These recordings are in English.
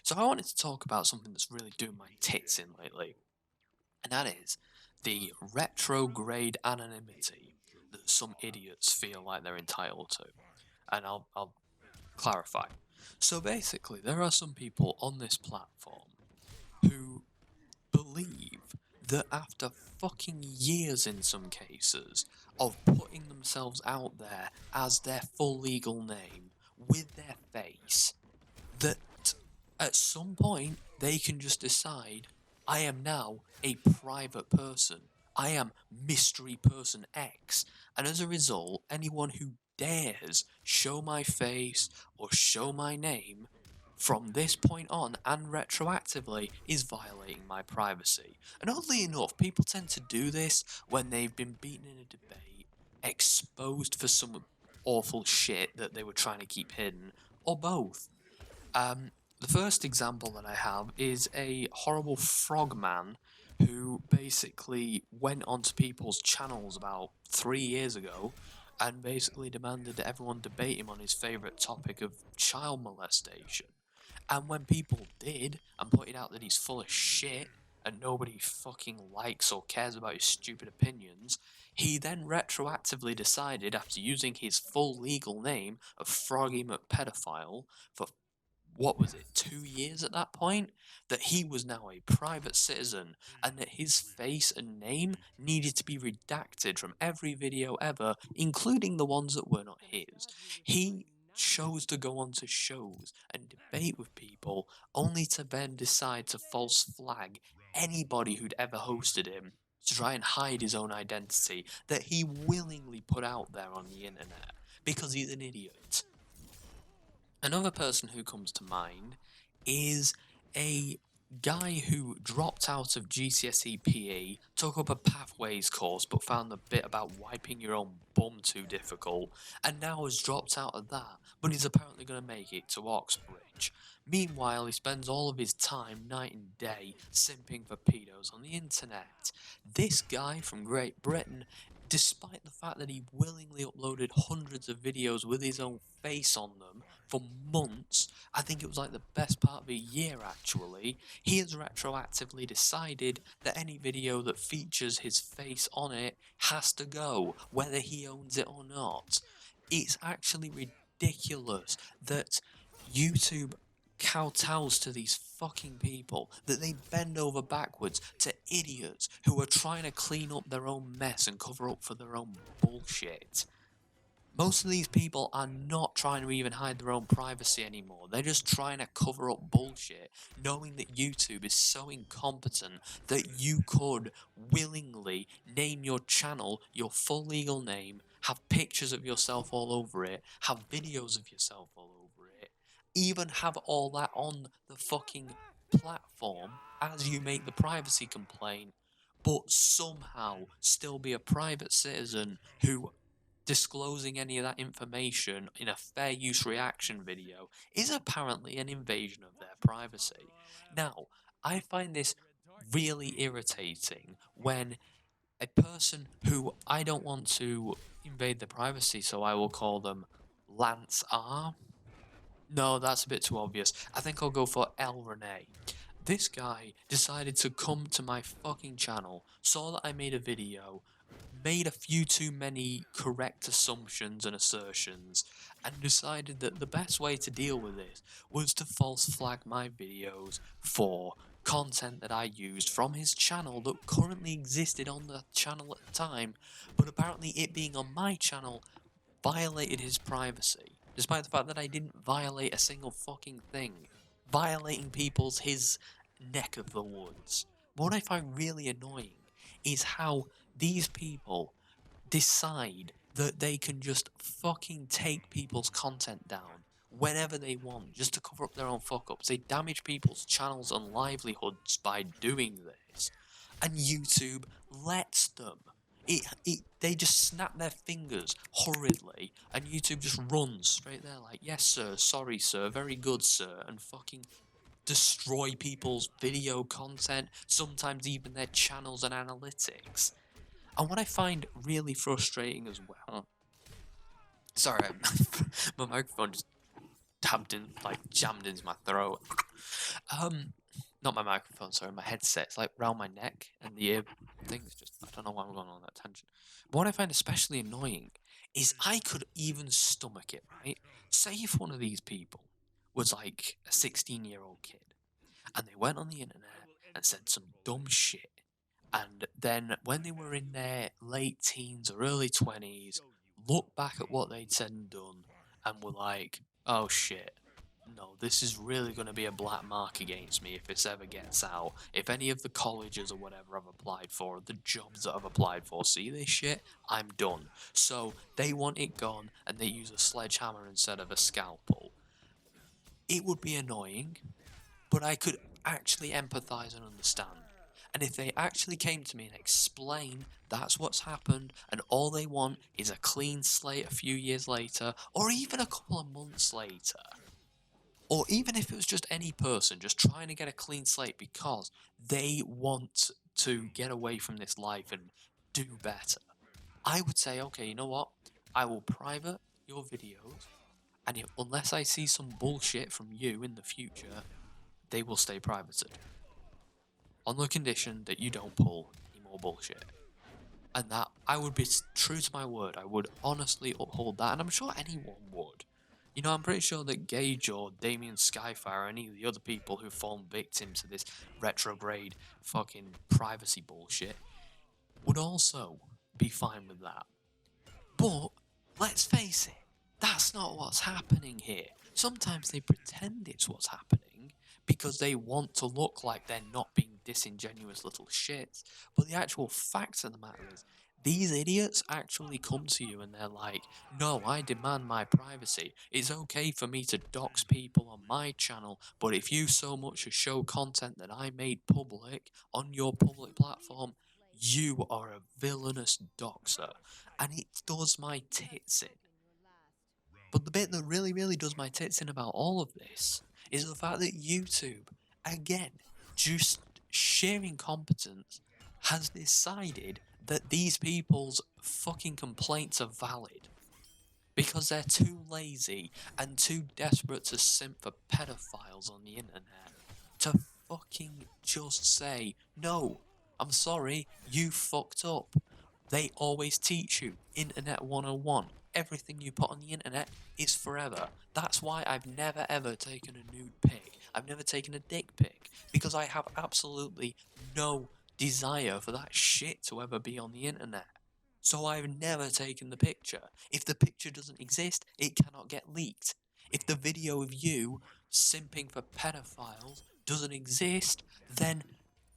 So I wanted to talk about something that's really doing my tits in lately, and that is the retrograde anonymity that some idiots feel like they're entitled to. And I'll clarify. So basically, there are some people on this platform who believe that after fucking years in some cases of putting themselves out there as their full legal name with their face, that at some point they can just decide, I am now a private person. I am mystery person X. And as a result, anyone who dares show my face or show my name from this point on and retroactively is violating my privacy. And oddly enough, people tend to do this when they've been beaten in a debate, exposed for some awful shit that they were trying to keep hidden, or both. The first example that I have is a horrible frogman who basically went onto people's channels about 3 years ago and basically demanded that everyone debate him on his favourite topic of child molestation. And when people did and pointed out that he's full of shit and nobody fucking likes or cares about his stupid opinions, he then retroactively decided, after using his full legal name of Froggy McPedophile for what was it, 2 years at that point, that he was now a private citizen and that his face and name needed to be redacted from every video ever, including the ones that were not his. He chose to go onto shows and debate with people only to then decide to false flag anybody who'd ever hosted him to try and hide his own identity that he willingly put out there on the internet because he's an idiot. Another person who comes to mind is a guy who dropped out of GCSE PE, took up a pathways course but found the bit about wiping your own bum too difficult, and now has dropped out of that, but he's apparently going to make it to Oxbridge. Meanwhile, he spends all of his time, night and day, simping for pedos on the internet. This guy from Great Britain, despite the fact that he willingly uploaded hundreds of videos with his own face on them for months, I think it was like the best part of a year actually, he has retroactively decided that any video that features his face on it has to go, whether he owns it or not. It's actually ridiculous that YouTube kowtows to these fucking people, that they bend over backwards to idiots who are trying to clean up their own mess and cover up for their own bullshit. Most of these people are not trying to even hide their own privacy anymore. They're just trying to cover up bullshit, knowing that YouTube is so incompetent that you could willingly name your channel your full legal name, have pictures of yourself all over it, have videos of yourself all over it, even have all that on the fucking platform as you make the privacy complaint, but somehow still be a private citizen who disclosing any of that information in a fair use reaction video is apparently an invasion of their privacy. Now, I find this really irritating when a person who I don't want to invade their privacy, so I will call them Lance R. No, that's a bit too obvious. I think I'll go for El Rene. This guy decided to come to my fucking channel, saw that I made a video, made a few too many correct assumptions and assertions, and decided that the best way to deal with this was to false flag my videos for content that I used from his channel that currently existed on the channel at the time, but apparently it being on my channel violated his privacy, despite the fact that I didn't violate a single fucking thing. Violating people's his neck of the woods. What I find really annoying is how these people decide that they can just fucking take people's content down whenever they want just to cover up their own fuck ups. They damage people's channels and livelihoods by doing this, and YouTube lets them. They just snap their fingers hurriedly, and YouTube just runs straight there, like, yes, sir, sorry, sir, very good, sir, and fucking destroy people's video content, sometimes even their channels and analytics. And what I find really frustrating as well. Sorry, my microphone just jammed into my throat. Not my microphone, sorry, my headset. It's like round my neck, and the ear thing's just, I don't know why I'm going on that tangent. But what I find especially annoying is I could even stomach it, right? Say if one of these people was like a 16-year-old kid, and they went on the internet and said some dumb shit, and then when they were in their late teens or early 20s, look back at what they'd said and done, and were like, oh shit, no, this is really going to be a black mark against me if this ever gets out. If any of the colleges or whatever I've applied for, the jobs that I've applied for, see this shit, I'm done. So they want it gone, and they use a sledgehammer instead of a scalpel. It would be annoying, but I could actually empathize and understand. And if they actually came to me and explained that's what's happened, and all they want is a clean slate a few years later, or even a couple of months later, or even if it was just any person just trying to get a clean slate because they want to get away from this life and do better, I would say, okay, you know what? I will private your videos, and unless I see some bullshit from you in the future, they will stay privated. On the condition that you don't pull any more bullshit. And that I would be true to my word. I would honestly uphold that, and I'm sure anyone would. You know, I'm pretty sure that Gage or Damien Skyfire or any of the other people who've fallen victim to this retrograde fucking privacy bullshit would also be fine with that. But let's face it, that's not what's happening here. Sometimes they pretend it's what's happening because they want to look like they're not being disingenuous little shits. But the actual fact of the matter is, these idiots actually come to you and they're like, no, I demand my privacy. It's okay for me to dox people on my channel, but if you so much as show content that I made public on your public platform, you are a villainous doxer. And it does my tits in. But the bit that really, really does my tits in about all of this is the fact that YouTube, again, just sheer incompetence, has decided that these people's fucking complaints are valid because they're too lazy and too desperate to simp for pedophiles on the internet to fucking just say, no, I'm sorry, you fucked up. They always teach you Internet 101. Everything you put on the internet is forever. That's why I've never ever taken a nude pic. I've never taken a dick pic because I have absolutely no desire for that shit to ever be on the internet. So I've never taken the picture. If the picture doesn't exist, it cannot get leaked. If the video of you simping for pedophiles doesn't exist, then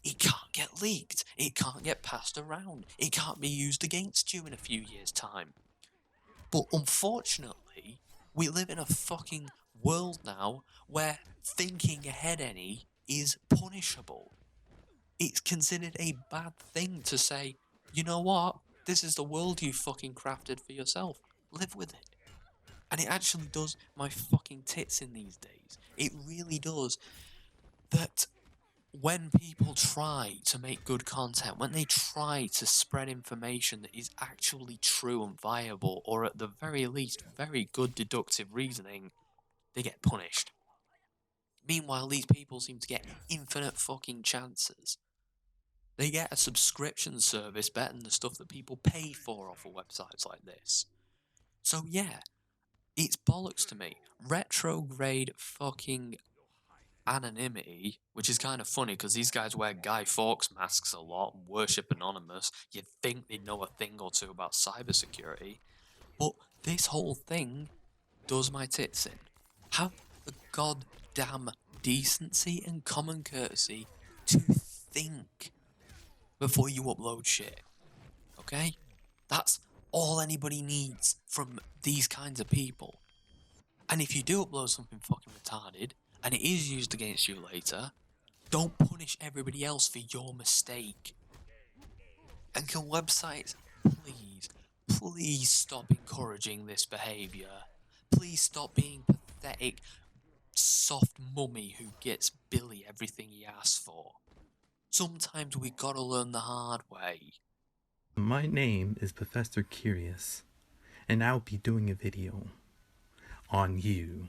it can't get leaked. It can't get passed around. It can't be used against you in a few years' time. But unfortunately, we live in a fucking world now where thinking ahead any is punishable. It's considered a bad thing to say, you know what? This is the world you fucking crafted for yourself. Live with it. And it actually does my fucking tits in these days. It really does. That when people try to make good content, when they try to spread information that is actually true and viable, or at the very least, very good deductive reasoning, they get punished. Meanwhile, these people seem to get infinite fucking chances. They get a subscription service better than the stuff that people pay for off of websites like this. So yeah, it's bollocks to me. Retrograde fucking anonymity, which is kind of funny because these guys wear Guy Fawkes masks a lot and worship Anonymous. You'd think they'd know a thing or two about cybersecurity. But this whole thing does my tits in. Have the goddamn decency and common courtesy to think before you upload shit. Okay? That's all anybody needs from these kinds of people. And if you do upload something fucking retarded, and it is used against you later, don't punish everybody else for your mistake. And can websites please stop encouraging this behaviour? Please stop being pathetic, soft mummy who gets Billy everything he asks for. Sometimes we gotta learn the hard way. My name is Professor Curious, and I'll be doing a video on you.